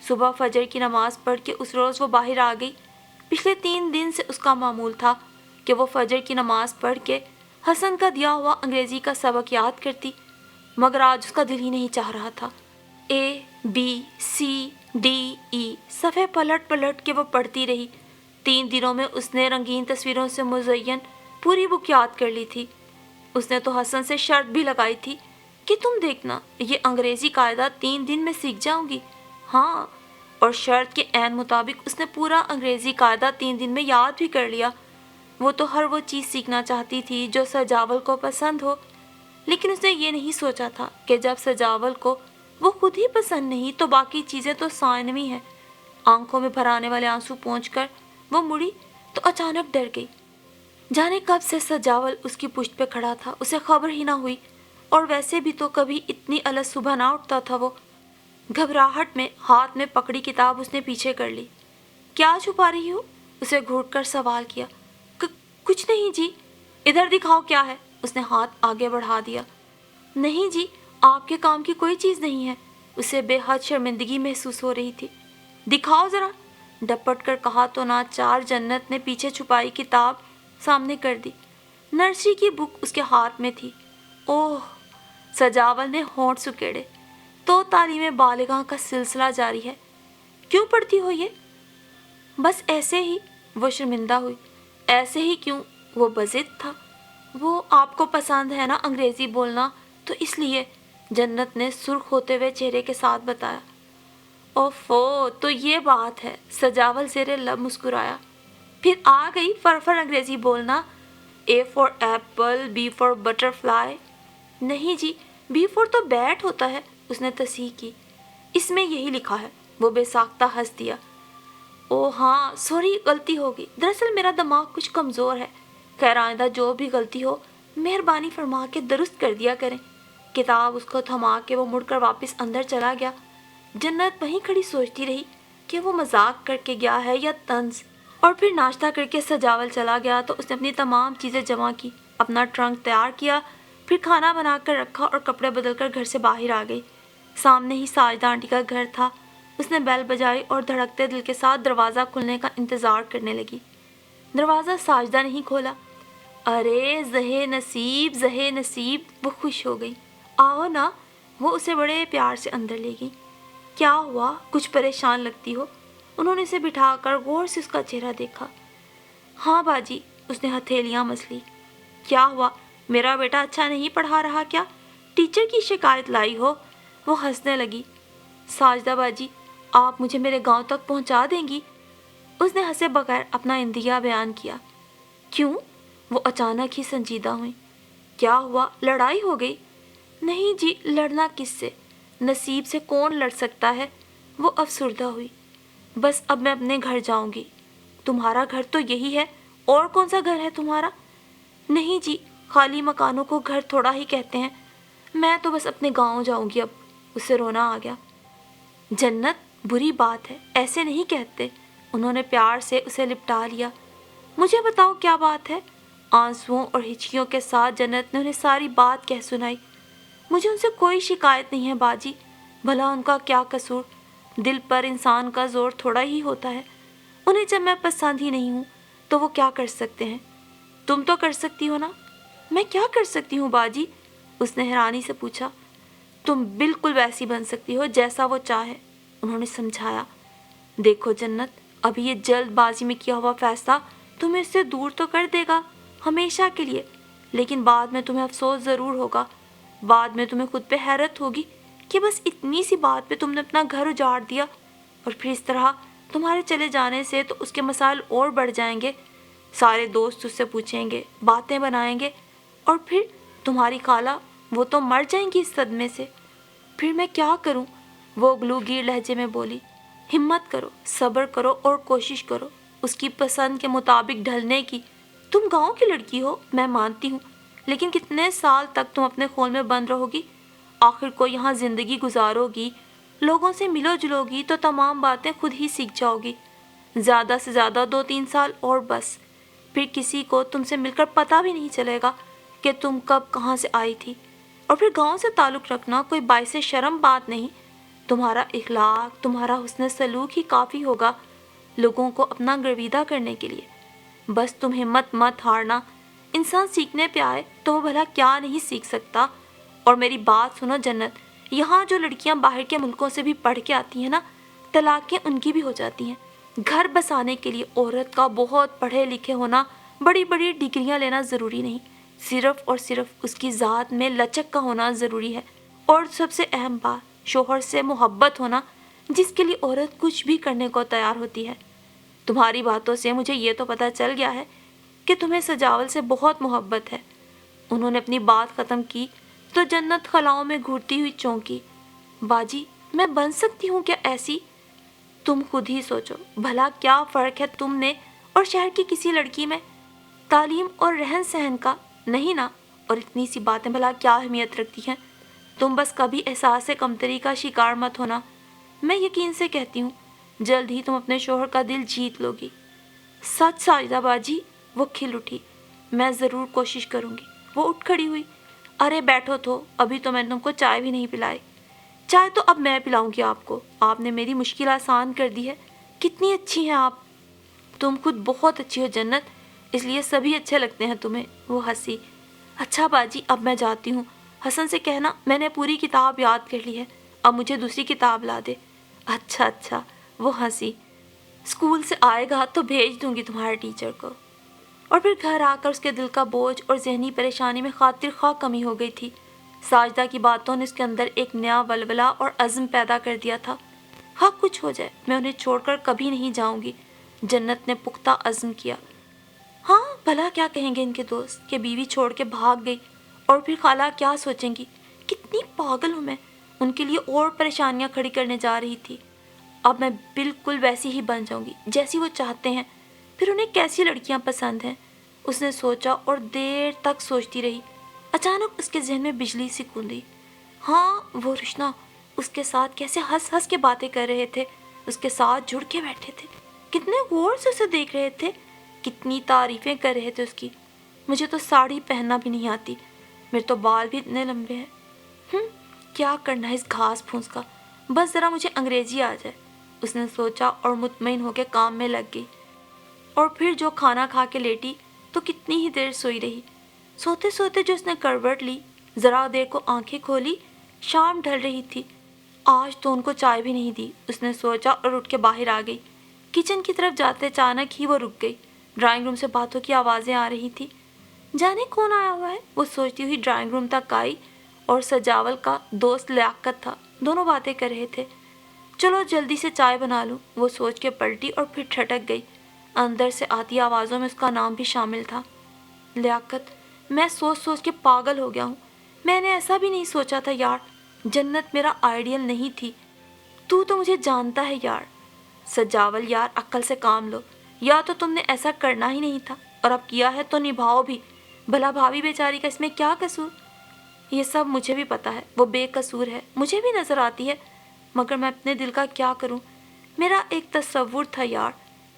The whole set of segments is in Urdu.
صبح فجر کی نماز پڑھ کے اس روز وہ باہر آ گئی۔ پچھلے 3 دن سے اس کا معمول تھا کہ وہ فجر کی نماز پڑھ کے حسن کا دیا ہوا انگریزی کا سبق یاد کرتی، مگر آج اس کا دل ہی نہیں چاہ رہا تھا۔ ABCDE صفحے پلٹ پلٹ کے وہ پڑھتی رہی۔ 3 دنوں میں اس نے رنگین تصویروں سے مزین پوری بک یاد کر لی تھی۔ اس نے تو حسن سے شرط بھی لگائی تھی کہ تم دیکھنا یہ انگریزی قاعدہ 3 دن میں سیکھ جاؤں گی۔ ہاں، اور شرط کے عین مطابق اس نے پورا انگریزی قاعدہ 3 دن میں یاد بھی کر لیا۔ وہ تو ہر وہ چیز سیکھنا چاہتی تھی جو سجاول کو پسند ہو، لیکن اس نے یہ نہیں سوچا تھا کہ جب سجاول کو وہ خود ہی پسند نہیں تو باقی چیزیں تو ثانوی ہیں۔ آنکھوں میں بھر آنے والے آنسو پہنچ کر وہ مڑی تو اچانک ڈر گئی۔ جانے کب سے سجاول اس کی پشت پہ کھڑا تھا، اسے خبر ہی نہ ہوئی، اور ویسے بھی تو کبھی اتنی الگ صبح نہ اٹھتا تھا وہ۔ گھبراہٹ میں ہاتھ میں پکڑی کتاب اس نے پیچھے کر لی۔ کیا چھپا رہی ہو؟ اسے گھونٹ کر سوال کیا۔ کچھ نہیں جی۔ ادھر دکھاؤ کیا ہے؟ اس نے ہاتھ آگے بڑھا دیا۔ نہیں جی، آپ کے کام کی کوئی چیز نہیں ہے۔ اسے بے حد شرمندگی محسوس ہو رہی تھی۔ دکھاؤ ذرا، ڈپٹ کر کہا تو ناچار جنت نے پیچھے چھپائی کتاب سامنے کر دی۔ نرسری کی بک اس کے ہاتھ میں تھی۔ اوہ! سجاول نے ہونٹ سکیڑے۔ تو تعلیم بالغاہ کا سلسلہ جاری ہے۔ کیوں پڑھتی ہو یہ؟ بس ایسے ہی، وہ شرمندہ ہوئی۔ ایسے ہی کیوں؟ وہ بضد تھا۔ وہ آپ کو پسند ہے نا انگریزی بولنا، تو اس لیے، جنت نے سرخ ہوتے ہوئے چہرے کے ساتھ بتایا۔ اوفو، تو یہ بات ہے، سجاول زیر لب مسکرایا۔ پھر آ گئی فرفر انگریزی بولنا۔ A for apple, B for butterfly۔ نہیں جی، B for تو بیٹ ہوتا ہے، اس نے تصحیح کی۔ اس میں یہی لکھا ہے، وہ بے ساختہ ہنس دیا۔ او ہاں، سوری، غلطی ہوگی، دراصل میرا دماغ کچھ کمزور ہے۔ خیر آئندہ جو بھی غلطی ہو مہربانی فرما کے درست کر دیا کریں۔ کتاب اس کو تھما کے وہ مڑ کر واپس اندر چلا گیا۔ جنت وہیں کھڑی سوچتی رہی کہ وہ مذاق کر کے گیا ہے یا طنز، اور پھر ناشتہ کر کے سجاول چلا گیا تو اس نے اپنی تمام چیزیں جمع کی، اپنا ٹرنک تیار کیا، پھر کھانا بنا کر رکھا اور کپڑے بدل کر گھر سے باہر آ گئی۔ سامنے ہی ساجدہ آنٹی کا گھر تھا۔ اس نے بیل بجائی اور دھڑکتے دل کے ساتھ دروازہ کھلنے کا انتظار کرنے لگی۔ دروازہ ساجدہ نہیں کھولا۔ ارے زہے نصیب، زہے نصیب، وہ خوش ہو گئی۔ آؤ نا، وہ اسے بڑے پیار سے اندر لے گئی۔ کیا ہوا؟ کچھ پریشان لگتی ہو؟ انہوں نے اسے بٹھا کر غور سے اس کا چہرہ دیکھا۔ ہاں باجی، اس نے ہتھیلیاں مس لی۔ کیا ہوا؟ میرا بیٹا اچھا نہیں پڑھا رہا کیا؟ ٹیچر کی شکایت لائی ہو؟ وہ ہنسنے لگی۔ ساجدہ باجی، آپ مجھے میرے گاؤں تک پہنچا دیں گی؟ اس نے ہنسے بغیر اپنا اندیہ بیان کیا۔ کیوں؟ وہ اچانک ہی سنجیدہ ہوئی۔ کیا ہوا؟ لڑائی ہو گئی؟ نہیں جی، لڑنا کس سے؟ نصیب سے کون لڑ سکتا ہے؟ وہ افسردہ ہوئی۔ بس اب میں اپنے گھر جاؤں گی۔ تمہارا گھر تو یہی ہے، اور کون سا گھر ہے تمہارا؟ نہیں جی، خالی مکانوں کو گھر تھوڑا ہی کہتے ہیں۔ میں تو بس اپنے گاؤں جاؤں گی اب۔ اسے رونا آ گیا۔ جنت، بری بات ہے، ایسے نہیں کہتے۔ انہوں نے پیار سے اسے لپٹا لیا۔ مجھے بتاؤ کیا بات ہے؟ آنسوؤں اور ہچکیوں کے ساتھ جنت نے انہیں ساری بات کہہ سنائی۔ مجھے ان سے کوئی شکایت نہیں ہے باجی، بھلا ان کا کیا قصور؟ دل پر انسان کا زور تھوڑا ہی ہوتا ہے۔ انہیں جب میں پسند ہی نہیں ہوں تو وہ کیا کر سکتے ہیں؟ تم تو کر سکتی ہو نا؟ میں کیا کر سکتی ہوں باجی؟ اس نے حیرانی سے پوچھا۔ تم بالکل ویسی بن سکتی ہو جیسا وہ چاہے، انہوں نے سمجھایا۔ دیکھو جنت، ابھی یہ جلد بازی میں کیا ہوا فیصلہ تمہیں اس سے دور تو کر دے گا ہمیشہ کے لیے، لیکن بعد میں تمہیں افسوس ضرور ہوگا۔ بعد میں تمہیں خود پہ حیرت ہوگی کہ بس اتنی سی بات پہ تم نے اپنا گھر اجاڑ دیا، اور پھر اس طرح تمہارے چلے جانے سے تو اس کے مسائل اور بڑھ جائیں گے۔ سارے دوست اس سے پوچھیں گے، باتیں بنائیں گے، اور پھر تمہاری خالہ، وہ تو مر جائیں گی اس صدمے سے۔ پھر میں کیا کروں؟ وہ گلوگیر لہجے میں بولی۔ ہمت کرو، صبر کرو اور کوشش کرو اس کی پسند کے مطابق ڈھلنے کی۔ تم گاؤں کی لڑکی ہو، میں مانتی ہوں، لیکن کتنے سال تک تم اپنے خول میں بند رہو گی؟ آخر کو یہاں زندگی گزارو گی، لوگوں سے ملو جلو گی تو تمام باتیں خود ہی سیکھ جاؤ گی۔ زیادہ سے زیادہ 2-3 سال اور بس، پھر کسی کو تم سے مل کر پتہ بھی نہیں چلے گا کہ تم کب کہاں سے آئی تھی۔ اور پھر گاؤں سے تعلق رکھنا کوئی باعث شرم بات نہیں، تمہارا اخلاق، تمہارا حسن سلوک ہی کافی ہوگا لوگوں کو اپنا گرویدہ کرنے کے لیے۔ بس تم ہمت مت ہارنا، انسان سیکھنے پہ آئے تو وہ بھلا کیا نہیں سیکھ سکتا۔ اور میری بات سنو جنت، یہاں جو لڑکیاں باہر کے ملکوں سے بھی پڑھ کے آتی ہیں نا، طلاقیں ان کی بھی ہو جاتی ہیں۔ گھر بسانے کے لیے عورت کا بہت پڑھے لکھے ہونا، بڑی بڑی ڈگریاں لینا ضروری نہیں، صرف اور صرف اس کی ذات میں لچک کا ہونا ضروری ہے۔ اور سب سے اہم بات، شوہر سے محبت ہونا، جس کے لیے عورت کچھ بھی کرنے کو تیار ہوتی ہے۔ تمہاری باتوں سے مجھے یہ تو پتہ چل گیا ہے کہ تمہیں سجاول سے بہت محبت ہے۔ انہوں نے اپنی بات ختم کی تو جنت خلاؤں میں گھورتی ہوئی چونکی۔ باجی، میں بن سکتی ہوں کیا ایسی؟ تم خود ہی سوچو، بھلا کیا فرق ہے تم نے اور شہر کی کسی لڑکی میں؟ تعلیم اور رہن سہن کا نہیں نا؟ اور اتنی سی باتیں بھلا کیا اہمیت رکھتی ہیں؟ تم بس کبھی احساس کمتری کا شکار مت ہونا۔ میں یقین سے کہتی ہوں جلد ہی تم اپنے شوہر کا دل جیت لو گی۔ سچ ساجدہ باجی، وہ کھل اٹھی۔ میں ضرور کوشش کروں گی۔ وہ اٹھ کھڑی ہوئی۔ ارے بیٹھو تو، ابھی تو میں نے تم کو چائے بھی نہیں پلائی۔ چائے تو اب میں پلاؤں گی آپ کو، آپ نے میری مشکل آسان کر دی ہے۔ کتنی اچھی ہیں آپ۔ تم خود بہت اچھی ہو جنت، اس لیے سبھی اچھے لگتے ہیں تمہیں۔ وہ ہنسی۔ اچھا باجی، اب میں جاتی ہوں، حسن سے کہنا میں نے پوری کتاب یاد کر لی ہے، اب مجھے دوسری کتاب لا دے۔ اچھا اچھا، وہ ہنسی۔ اسکول سے آئے گا تو بھیج دوں گی تمہارے ٹیچر کو۔ اور پھر گھر آ کر اس کے دل کا بوجھ اور ذہنی پریشانی میں خاطر خواہ کمی ہو گئی تھی۔ ساجدہ کی باتوں نے اس کے اندر ایک نیا ولولہ اور عزم پیدا کر دیا تھا۔ ہاں کچھ ہو جائے، میں انہیں چھوڑ کر کبھی نہیں جاؤں گی، جنت نے پختہ عزم کیا۔ ہاں بھلا کیا کہیں گے ان کے دوست کہ بیوی چھوڑ کے بھاگ گئی، اور پھر خالہ کیا سوچیں گی؟ کتنی پاگل ہوں میں، ان کے لیے اور پریشانیاں کھڑی کرنے جا رہی تھی۔ اب میں بالکل ویسی ہی بن جاؤں گی جیسی وہ چاہتے ہیں۔ پھر انہیں کیسی لڑکیاں پسند ہیں؟ اس نے سوچا اور دیر تک سوچتی رہی۔ اچانک اس کے ذہن میں بجلی سی گوندی۔ ہاں وہ روشنا، اس کے ساتھ کیسے ہنس ہنس کے باتیں کر رہے تھے، اس کے ساتھ جڑ کے بیٹھے تھے، کتنے غور سے اسے دیکھ رہے تھے، کتنی تعریفیں کر رہے تھے اس کی۔ مجھے تو ساڑی پہننا بھی نہیں آتی، میرے تو بال بھی اتنے لمبے ہیں۔ کیا کرنا ہے اس گھاس پھونس کا، بس ذرا مجھے انگریزی آ جائے، اس نے سوچا اور مطمئن ہو کے کام میں لگ گئی۔ اور پھر جو کھانا کھا کے لیٹی تو کتنی ہی دیر سوئی رہی۔ سوتے سوتے جو اس نے کروٹ لی، ذرا دیر کو آنکھیں کھولی، شام ڈھل رہی تھی۔ آج تو ان کو چائے بھی نہیں دی، اس نے سوچا اور اٹھ کے باہر آ گئی۔ کچن کی طرف جاتے اچانک ہی وہ رک گئی۔ ڈرائنگ روم سے باتوں کی آوازیں آ رہی تھی۔ جانے کون آیا ہوا ہے، وہ سوچتی ہوئی ڈرائنگ روم تک آئی، اور سجاول کا دوست لیاقت تھا، دونوں باتیں کر رہے تھے۔ چلو جلدی سے چائے بنا لوں، وہ سوچ کے پلٹی اور پھر ٹھٹک گئی۔ اندر سے آتی آوازوں میں اس کا نام بھی شامل تھا۔ لیاقت، میں سوچ سوچ کے پاگل ہو گیا ہوں، میں نے ایسا بھی نہیں سوچا تھا یار، جنت میرا آئیڈیل نہیں تھی، تو مجھے جانتا ہے یار۔ سجاول یار، عقل سے کام لو، یا تو تم نے ایسا کرنا ہی نہیں تھا، اور اب کیا ہے تو نبھاؤ بھی، بھلا بھابھی بیچاری کا اس میں کیا قصور؟ یہ سب مجھے بھی پتا ہے، وہ بے قصور ہے، مجھے بھی نظر آتی ہے، مگر میں اپنے دل کا کیا کروں؟ میرا ایک تصور تھا یار،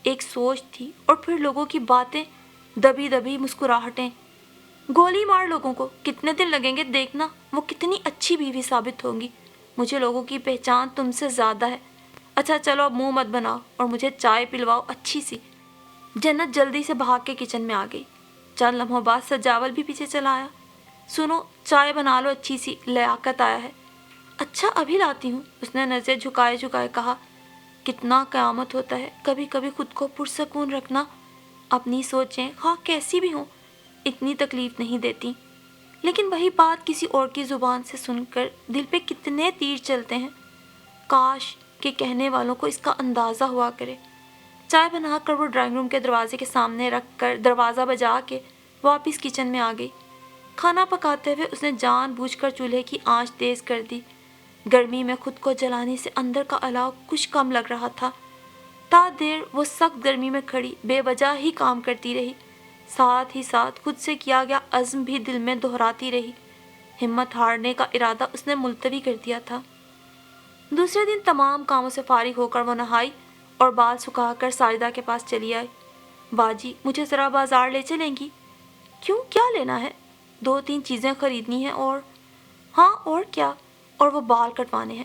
ایک سوچ تھی، اور پھر لوگوں کی باتیں، دبی دبی مسکراہٹیں۔ گولی مار لوگوں کو، کتنے دن لگیں گے دیکھنا وہ کتنی اچھی بیوی ثابت ہوں گی، مجھے لوگوں کی پہچان تم سے زیادہ ہے۔ اچھا چلو اب منہ مت بناؤ اور مجھے چائے پلواؤ اچھی سی۔ جنت جلدی سے بھاگ کے کچن میں آ گئی۔ چند لمحوں بعد سجاول بھی پیچھے چلا آیا۔ سنو چائے بنا لو اچھی سی، لیاقت آیا ہے۔ اچھا ابھی لاتی ہوں، اس نے نظر جھکائے جھکائے کہا۔ کتنا قیامت ہوتا ہے کبھی کبھی خود کو پرسکون رکھنا، اپنی سوچیں خواہ کیسی بھی ہوں اتنی تکلیف نہیں دیتی، لیکن وہی بات کسی اور کی زبان سے سن کر دل پہ کتنے تیر چلتے ہیں۔ کاش کہ کہنے والوں کو اس کا اندازہ ہوا کرے۔ چائے بنا کر وہ ڈرائنگ روم کے دروازے کے سامنے رکھ کر دروازہ بجا کے واپس کچن میں آ گئی۔ کھانا پکاتے ہوئے اس نے جان بوجھ کر چولہے کی آنچ تیز کر دی۔ گرمی میں خود کو جلانے سے اندر کا الاؤ کچھ کم لگ رہا تھا۔ تا دیر وہ سخت گرمی میں کھڑی بے وجہ ہی کام کرتی رہی، ساتھ ہی ساتھ خود سے کیا گیا عزم بھی دل میں دہراتی رہی۔ ہمت ہارنے کا ارادہ اس نے ملتوی کر دیا تھا۔ دوسرے دن تمام کاموں سے فارغ ہو کر وہ نہائی اور بال سکھا کر ساجدہ کے پاس چلی آئی۔ باجی مجھے ذرا بازار لے چلیں گی؟ کیوں، کیا لینا ہے؟ 2-3 چیزیں خریدنی ہیں اور ہاں اور کیا، اور وہ بال کٹوانے ہیں،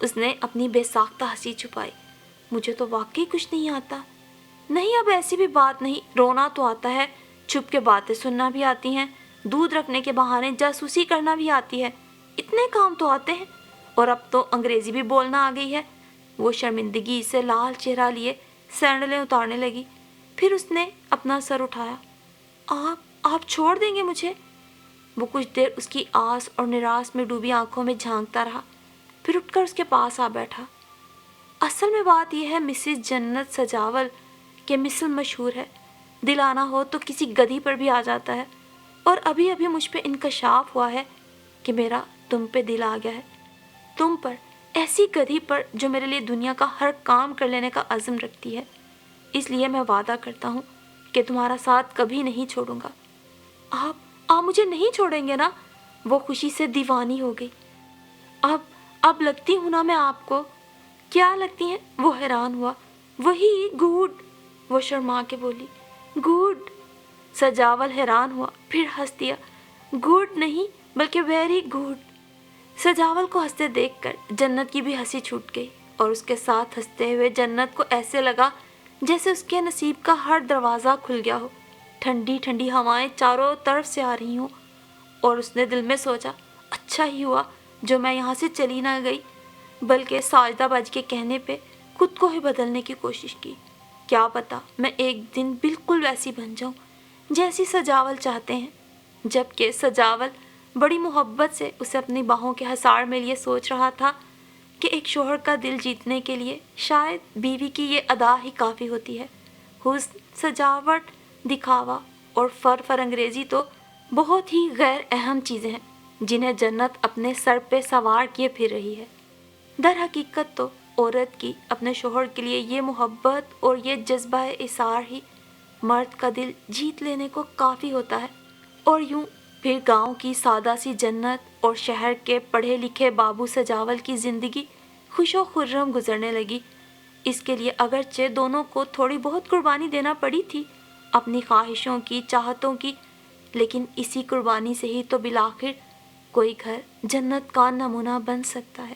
اس نے اپنی بے ساختہ ہنسی چھپائی۔ مجھے تو واقعی کچھ نہیں آتا۔ نہیں، اب ایسی بھی بات نہیں، رونا تو آتا ہے، چھپ کے باتیں سننا بھی آتی ہیں، دودھ رکھنے کے بہانے جاسوسی کرنا بھی آتی ہے، اتنے کام تو آتے ہیں، اور اب تو انگریزی بھی بولنا آ گئی ہے۔ وہ شرمندگی سے لال چہرہ لیے سینڈلیں اتارنے لگی، پھر اس نے اپنا سر اٹھایا۔ آپ چھوڑ دیں گے مجھے؟ وہ کچھ دیر اس کی آس اور نراس میں ڈوبی آنکھوں میں جھانکتا رہا، پھر اٹھ کر اس کے پاس آ بیٹھا۔ اصل میں بات یہ ہے مسز جنت سجاول کہ مثل مشہور ہے، دل آنا ہو تو کسی گدھی پر بھی آ جاتا ہے، اور ابھی ابھی مجھ پہ انکشاف ہوا ہے کہ میرا تم پہ دل آ گیا ہے، تم پر، ایسی گدھی پر جو میرے لیے دنیا کا ہر کام کر لینے کا عزم رکھتی ہے۔ اس لیے میں وعدہ کرتا ہوں کہ تمہارا ساتھ کبھی نہیں چھوڑوں گا۔ آپ مجھے نہیں چھوڑیں گے نا؟ وہ خوشی سے دیوانی ہو گئی۔ اب لگتی ہوں نا میں آپ کو؟ کیا لگتی ہیں؟ وہ حیران ہوا۔ وہی گوڈ، وہ شرما کے بولی۔ گوڈ؟ سجاول حیران ہوا، پھر ہنس دیا۔ گوڈ نہیں بلکہ ویری گوڈ۔ سجاول کو ہنستے دیکھ کر جنت کی بھی ہنسی چھوٹ گئی، اور اس کے ساتھ ہنستے ہوئے جنت کو ایسے لگا جیسے اس کے نصیب کا ہر دروازہ کھل گیا ہو، ٹھنڈی ٹھنڈی ہوائیں چاروں طرف سے آ رہی ہوں، اور اس نے دل میں سوچا، اچھا ہی ہوا جو میں یہاں سے چلی نہ گئی، بلکہ ساجدہ باجی کے کہنے پہ خود کو ہی بدلنے کی کوشش کی۔ کیا پتا میں ایک دن بالکل ویسی بن جاؤں جیسی سجاول چاہتے ہیں۔ جبکہ سجاول بڑی محبت سے اسے اپنی باہوں کے حصار میں لیے سوچ رہا تھا کہ ایک شوہر کا دل جیتنے کے لیے شاید بیوی کی یہ ادا ہی کافی ہوتی ہے۔ حسن، سجاوٹ، دکھاوا اور فر انگریزی تو بہت ہی غیر اہم چیزیں ہیں جنہیں جنت اپنے سر پہ سوار کیے پھر رہی ہے۔ در حقیقت تو عورت کی اپنے شوہر کے لیے یہ محبت اور یہ جذبہ اثار ہی مرد کا دل جیت لینے کو کافی ہوتا ہے۔ اور یوں پھر گاؤں کی سادہ سی جنت اور شہر کے پڑھے لکھے بابو سجاول کی زندگی خوش و خرم گزرنے لگی۔ اس کے لیے اگرچہ دونوں کو تھوڑی بہت قربانی دینا پڑی تھی، اپنی خواہشوں کی، چاہتوں کی، لیکن اسی قربانی سے ہی تو بالآخر کوئی گھر جنت کا نمونہ بن سکتا ہے۔